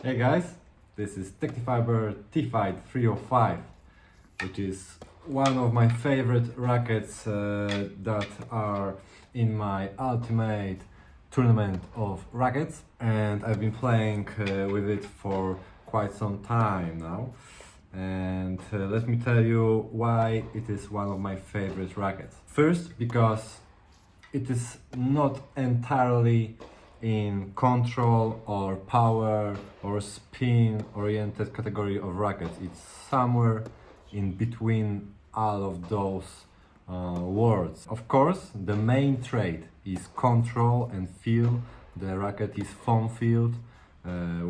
Hey guys, this is Tecnifibre Tfight 305, which is one of my favorite rackets that are in my ultimate tournament of rackets, and I've been playing with it for quite some time now. And let me tell you why it is one of my favorite rackets. First, because it is not entirely in control or power or spin oriented category of rackets. It's somewhere in between all of those words. Of course, the main trait is control and feel. The racket is foam filled,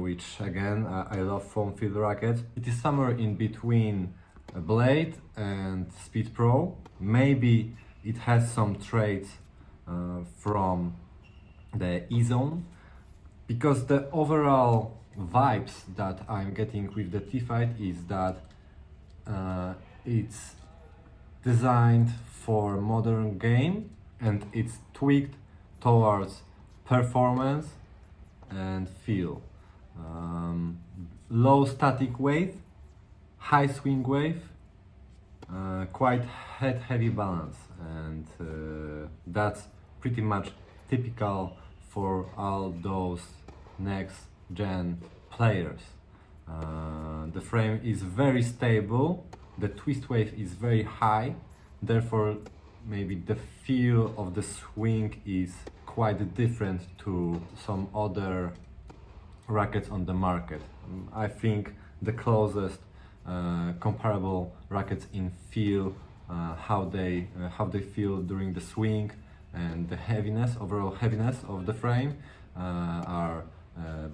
which again, I love foam filled rackets. It is somewhere in between a Blade and Speed Pro. Maybe it has some traits from the E-zone, because the overall vibes that I'm getting with the Tfight is that it's designed for modern game and it's tweaked towards performance and feel. Low static weight, high swing wave, quite head heavy balance, and that's pretty much typical for all those next gen players. The frame is very stable, the twist wave is very high, therefore maybe the feel of the swing is quite different to some other rackets on the market. I think the closest comparable rackets in feel, how they feel during the swing and the heaviness, overall heaviness of the frame, are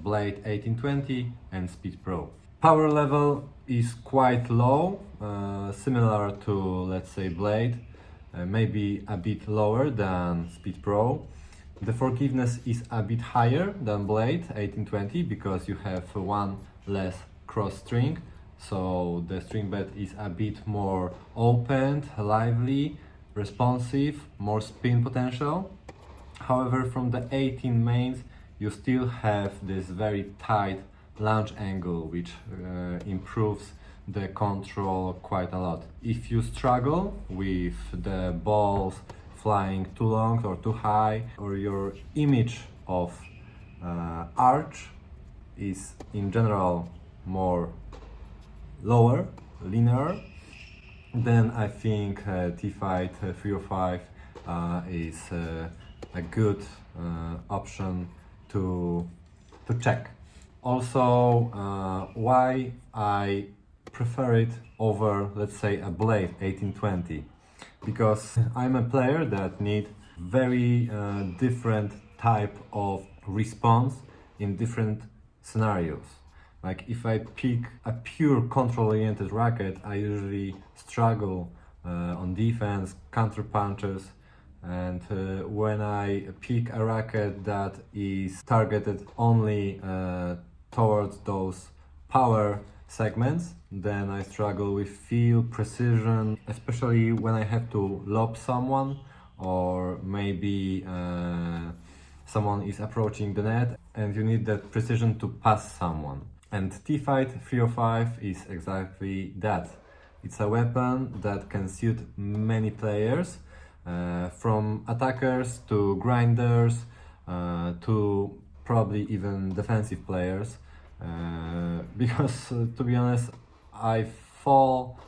Blade 1820 and Speed Pro. Power level is quite low, similar to, let's say, Blade, maybe a bit lower than Speed Pro. The forgiveness is a bit higher than Blade 1820 because you have one less cross string, so the string bed is a bit more opened, lively, responsive, more spin potential. However, from the 18 mains you still have this very tight launch angle, which improves the control quite a lot. If you struggle with the balls flying too long or too high, or your image of arch is in general more lower, linear, then I think Tfight 305 is a good option to check. Also, why I prefer it over, let's say, a Blade 1820, because I'm a player that need very different type of response in different scenarios. Like if I pick a pure control-oriented racket, I usually struggle on defense, counter punches, and when I pick a racket that is targeted only towards those power segments, then I struggle with feel, precision, especially when I have to lob someone, or maybe someone is approaching the net and you need that precision to pass someone. And Tfight 305 is exactly that. It's a weapon that can suit many players, from attackers to grinders, to probably even defensive players. Because to be honest, I fall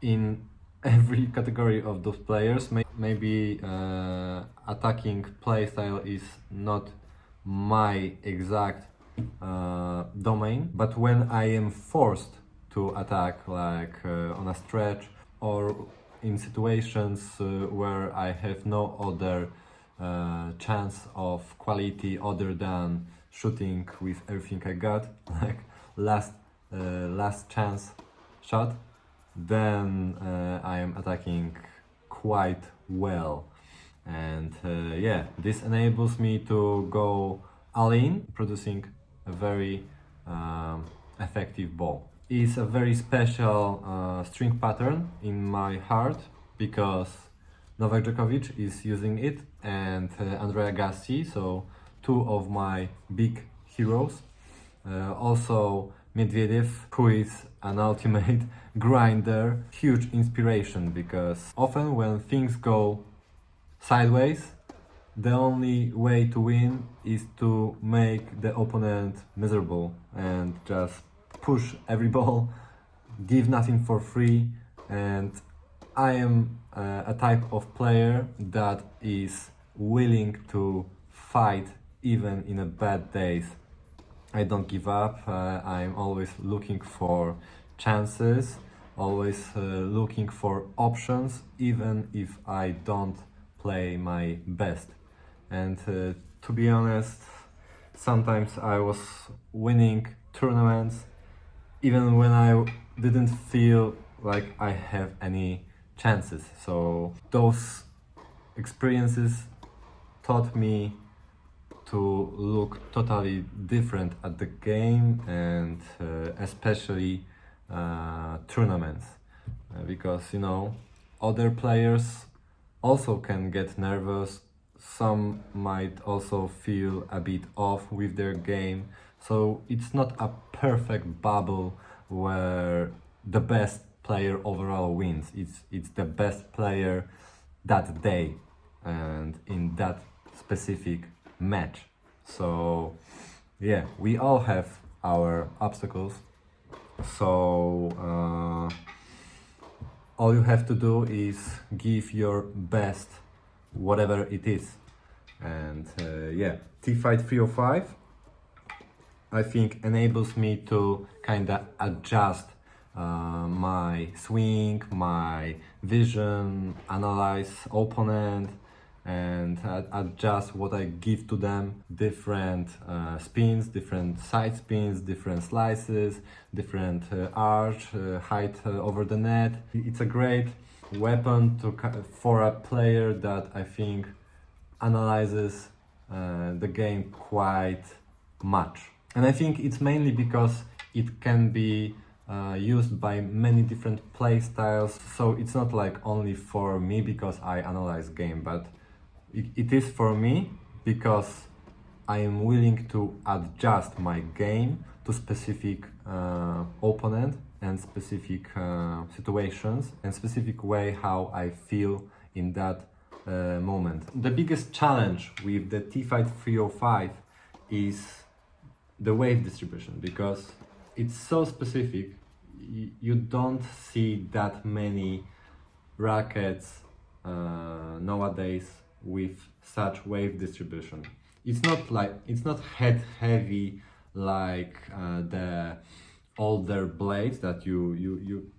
in every category of those players. Maybe attacking playstyle is not my exact domain, but when I am forced to attack, like on a stretch or in situations where I have no other chance of quality other than shooting with everything I got, like last chance shot, then I am attacking quite well. And yeah, this enables me to go all in, producing a very effective ball. It's a very special string pattern in my heart, because Novak Djokovic is using it and Andrea Gassi, so two of my big heroes. Also Medvedev, who is an ultimate grinder, huge inspiration, because often when things go sideways, the only way to win is to make the opponent miserable and just push every ball, give nothing for free. And I am a type of player that is willing to fight even in a bad days. I don't give up. I'm always looking for chances, always looking for options, even if I don't play my best. And to be honest, sometimes I was winning tournaments even when I didn't feel like I have any chances. So those experiences taught me to look totally different at the game, and especially tournaments, because other players also can get nervous. Some might also feel a bit off with their game, so it's not a perfect bubble where the best player overall wins. It's the best player that day and in that specific match. So yeah, we all have our obstacles. So all you have to do is give your best, whatever it is. And yeah, Tfight 305, I think, enables me to kind of adjust my swing, my vision, analyze opponent, and adjust what I give to them. Different spins, different side spins, different slices, different arch, height over the net. It's a great weapon for a player that I think analyzes the game quite much. And I think it's mainly because it can be used by many different play styles. So it's not like only for me because I analyze game, but it is for me because I am willing to adjust my game to specific opponent and specific situations and specific way how I feel in that moment. The biggest challenge with the Tfight 305 is the wave distribution, because it's so specific. You don't see that many rackets nowadays with such wave distribution. It's not head heavy like the older blades that you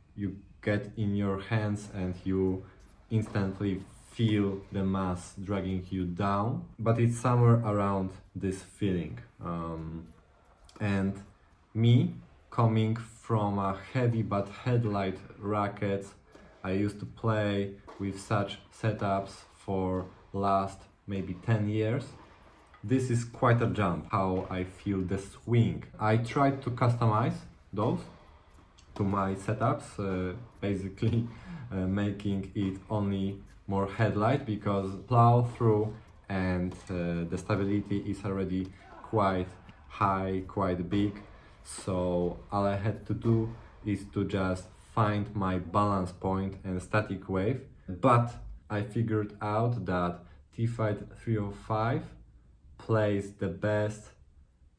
get in your hands and you instantly feel the mass dragging you down, but it's somewhere around this feeling. And me, coming from a heavy but headlight racket, I used to play with such setups for last maybe 10 years. This is quite a jump how I feel the swing. I tried to customize those to my setups, basically making it only more headlight, because plow through and the stability is already quite high, quite big. So all I had to do is to just find my balance point and static wave. But I figured out that Tfight 305 plays the best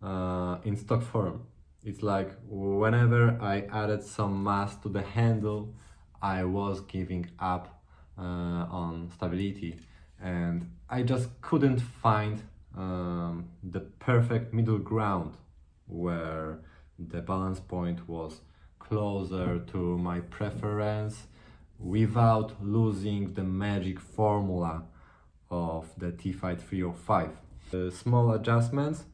in stock form. It's like whenever I added some mass to the handle, I was giving up on stability, and I just couldn't find the perfect middle ground where the balance point was closer to my preference without losing the magic formula of the Tfight 305. Small adjustments,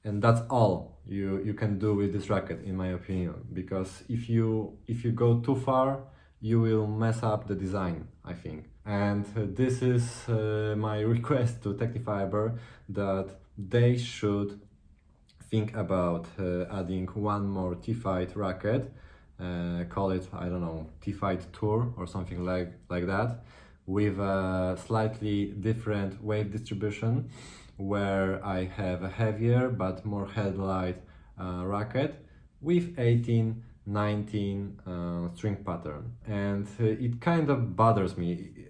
and that's all you can do with this racket, in my opinion, because if you go too far, you will mess up the design, I think. And this is my request to Tecnifibre, that they should think about adding one more Tfight racket, call it, I don't know, Tfight Tour or something like that, with a slightly different wave distribution, where I have a heavier but more headlight racket with 18, 19 string pattern, and it kind of bothers me.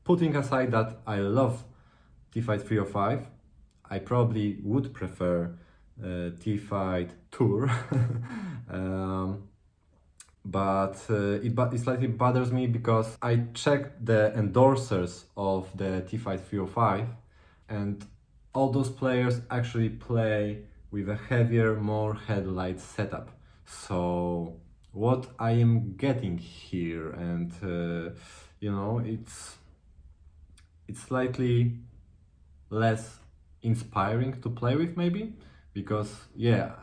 Putting aside that I love Tfight 305, I probably would prefer Tfight Tour, but it slightly bothers me because I checked the endorsers of the Tfight 305, and all those players actually play with a heavier, more headlight setup. So what I am getting here, and you know, it's slightly less inspiring to play with, maybe, because yeah,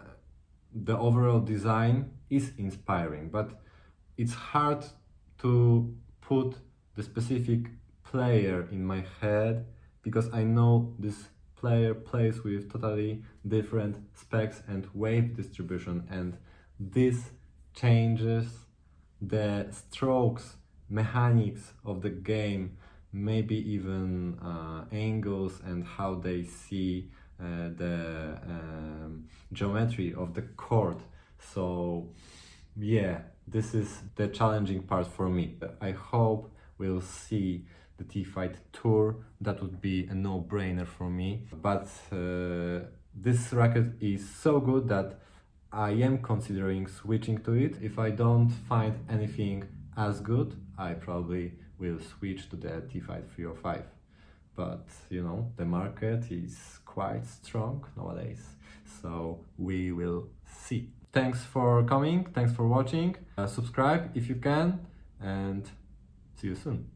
the overall design is inspiring, but it's hard to put the specific player in my head, because I know this player plays with totally different specs and wave distribution, and this changes the strokes mechanics of the game, maybe even angles and how they see the geometry of the court. So yeah, this is the challenging part for me. I hope we'll see the Tfight Tour. That would be a no-brainer for me, but this racket is so good that I am considering switching to it. If I don't find anything as good, I probably will switch to the Tfight 305. But you know, the market is quite strong nowadays, so we will see. Thanks for coming, thanks for watching. Subscribe if you can, and see you soon.